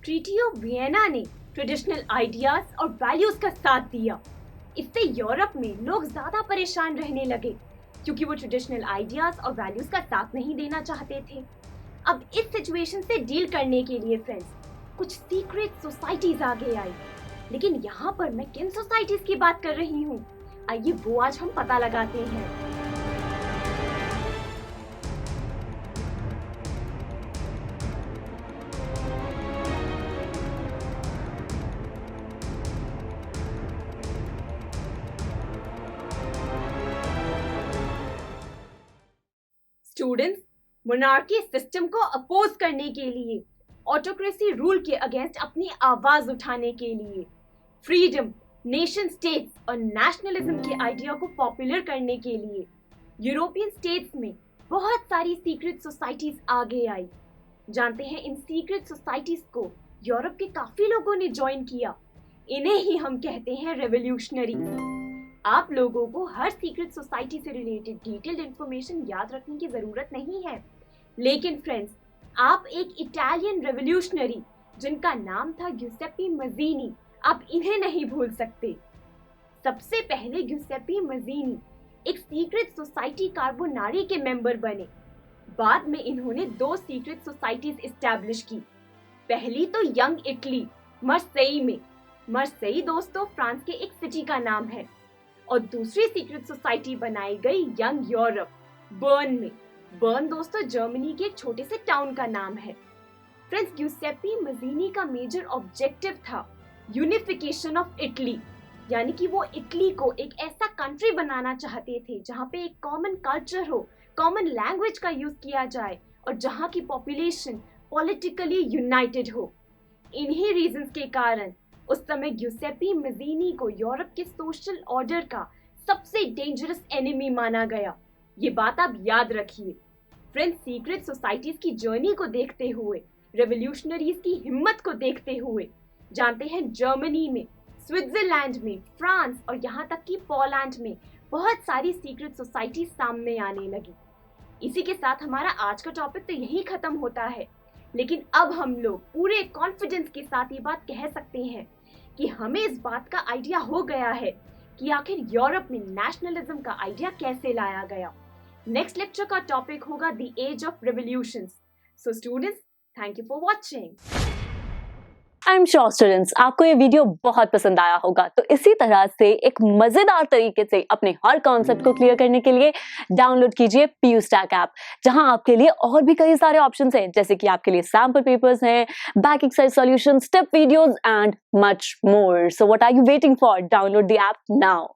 Treaty of Vienna ने traditional ideas और values का साथ दिया। इससे यूरोप में लोग ज्यादा परेशान रहने लगे क्योंकि वो ट्रेडिशनल आइडियाज और वैल्यूज का साथ नहीं देना चाहते थे। अब इस सिचुएशन से डील करने के लिए फ्रेंड्स कुछ सीक्रेट सोसाइटीज आगे आई। लेकिन यहाँ पर मैं किन सोसाइटीज की बात कर रही हूँ, आइए वो आज हम पता लगाते हैं। स्टूडेंट्स, मोनार्की सिस्टम को अपोज करने के लिए, ऑटोक्रेसी रूल के अगेंस्ट अपनी आवाज उठाने के लिए, फ्रीडम, नेशन स्टेट्स और नेशनलिज्म के आइडिया को पॉपुलर करने के लिए यूरोपियन स्टेट्स में बहुत सारी सीक्रेट सोसाइटीज आगे आई। जानते हैं इन सीक्रेट सोसाइटीज को यूरोप के काफी लोगों ने ज्वाइन किया। इन्हें ही हम कहते हैं रेवोल्यूशनरी। आप लोगों को हर सीक्रेट सोसाइटी से रिलेटेड डिटेल्ड इंफॉर्मेशन याद रखने की जरूरत नहीं है, लेकिन फ्रेंड्स आप एक इटालियन रेवोल्यूशनरी जिनका नाम था ग्युसेप्पी मज़ीनी, आप इन्हें नहीं भूल सकते। सबसे पहले ग्युसेप्पी मज़ीनी एक सीक्रेट सोसाइटी कार्बोनारी के मेंबर बने। बाद में इन्होंने 2 सीक्रेट सोसाइटीज एस्टैब्लिश की। पहली तो यंग इटली मर्सेई में, मर्सेई दोस्तों फ्रांस के एक सिटी का नाम है, और दूसरी सीक्रेट सोसाइटी बनाई गई यंग यूरोप बर्न में। बर्न दोस्तों जर्मनी के एक छोटे से टाउन का नाम है। फ्रेंड्स ग्युसेप्पी मज़ीनी का मेजर ऑब्जेक्टिव था यूनिफिकेशन ऑफ इटली, यानी कि वो इटली को एक ऐसा कंट्री बनाना चाहते थे जहाँ पे एक कॉमन कल्चर हो, कॉमन लैंग्वेज का यूज किया जाए और जहाँ की पॉपुलेशन पॉलिटिकली यूनाइटेड हो। इन्हीं रीजंस के कारण उस समय ग्युसेप्पी मज़ीनी को यूरोप के सोशल ऑर्डर का सबसे डेंजरस एनिमी माना गया। ये बात आप याद रखिए। फ्रेंड्स सीक्रेट सोसाइटीज की जर्नी को देखते हुए, रेवोल्यूशनरीज की हिम्मत को देखते हुए, जानते हैं जर्मनी में, स्विट्जरलैंड में, फ्रांस और यहाँ तक कि पोलैंड में बहुत सारी सीक्रेट सोसाइटी सामने आने लगी। इसी के साथ हमारा आज का टॉपिक तो यही खत्म होता है, लेकिन अब हम लोग पूरे कॉन्फिडेंस के साथ ये बात कह सकते हैं कि हमें इस बात का आइडिया हो गया है कि आखिर यूरोप में नेशनलिज्म का आइडिया कैसे लाया गया। नेक्स्ट लेक्चर का टॉपिक होगा the age of revolutions. So students, thank you for watching. I am sure students आपको ये वीडियो बहुत पसंद आया होगा। तो इसी तरह से एक मजेदार तरीके से अपने हर कॉन्सेप्ट को क्लियर करने के लिए डाउनलोड कीजिए PU Stack ऐप, जहां आपके लिए और भी कई सारे ऑप्शंस हैं, जैसे कि आपके लिए सैंपल पेपर्स हैं, back exercise solution, step videos and much more. So what are you waiting for? Download the app now.